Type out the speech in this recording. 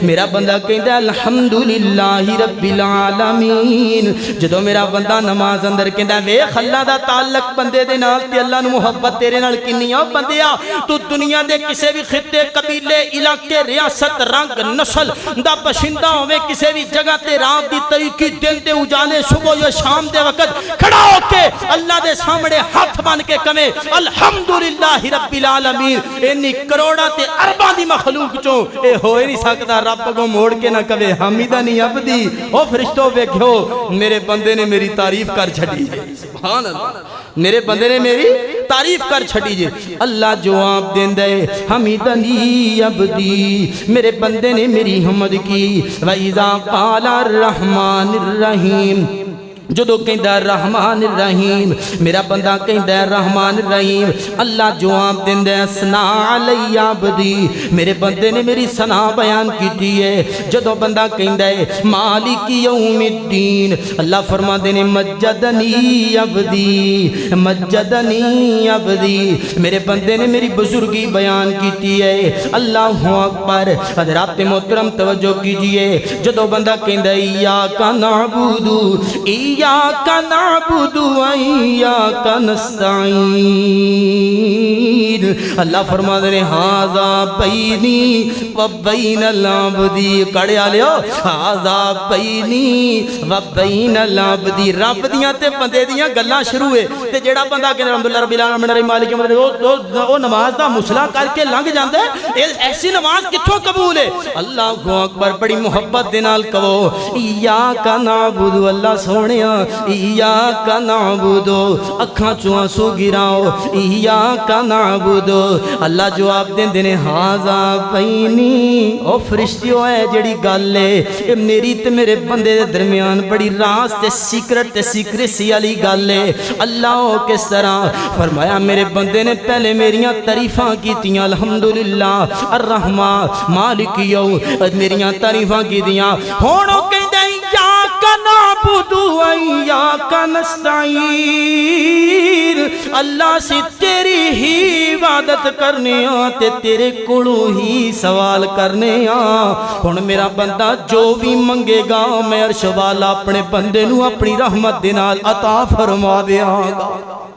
میرا بندہ کہندا الحمدللہ رب العالمین جدو میرا بندہ نماز اندر کہندا ویکھ اللہ دا تعلق بندے دے نال تے اللہ نو محبت تیرے نال کنی آ بندیا تو دنیا دے کسے بھی خطے قبیلے علاقے ریاست رنگ نسل دا باشندہ ہوے کسے بھی جگہ تے رات دی طریقی دن دے اجالے صبح یا شام دے وقت کھڑا ہو کے اللہ دے سامنے ہاتھ بن کے کہے الحمدللہ رب العالمین انی کروڑا تے ارباں دی مخلوق چوں اے ہو ہی نہیں سکتا رب کو موڑ کے نہ کہے حمیدہ نہیں عبدی او فرشتوں ویکھو میرے بندے نے میری تعریف کر چھڈی سبحان اللہ میرے بندے نے میری تعریف کر چھٹی جے اللہ جواب دین دے حمیدنی عبدی میرے بندے نے میری حمد کی وَإِذَا قَالَ الرَّحْمَنِ الرَّحِيمِ جدو کہندہ الرحمن الرحیم میرا بندہ کہندہ الرحمن الرحیم اللہ جواب دین دے ثنا علی عبدی میرے بندے نے میری ثنا بیان کی دیئے جدو بندہ کہندہ مالک یوم الدین اللہ فرما دینے مجدنی عبدی مجدنی عبدی میرے بندے نے میری بزرگی بیان کی دیئے اللہ اکبر حضرات محترم توجہ کیجئے جدو بندہ کہندہ ایاک نعبدو ایاک نعبد و ایاک نستعین اللہ فرما دے ھذا بینی و بین العبد کڑے آلیو ھذا بینی و بین العبد رب دیاں تے بندے دیاں گلاں شروع ہے تے جیڑا بندہ کہ الحمدللہ رب العالمین الرحمن مالک یوم الدین او نماز دا مسئلہ کر کے لنگ جاندا ہے ایسی نماز کتھوں قبول ہے اللہ اکبر بڑی محبت دے نال کہو ایاک نعبد اللہ سونیا ایاک نعبدو اکھاں چوں آنسو گراؤ ایاک نعبدو اللہ جواب دین دینے ھذا بینی او فرشتیو ہے جڑی گل ہے میری تے میرے بندے دے درمیان بڑی راز تے سیکرٹ تے سیکریسی والی گل ہے اللہ کس طرح فرمایا میرے بندے نے پہلے میریاں تعریفاں کیتیاں الحمدللہ الرحمن مالک یوم میریاں تعریفاں کیتیاں ہن او کہندا ایاک نعبد و ایاک نستعین اللہ سے تیری ہی عبادت کرنے تے تیرے کولوں ہی سوال کرنے ہن میرا بندہ جو بھی منگے گا میں عرش والا اپنے بندے نو اپنی رحمت دے نال عطا فرما دیاں گا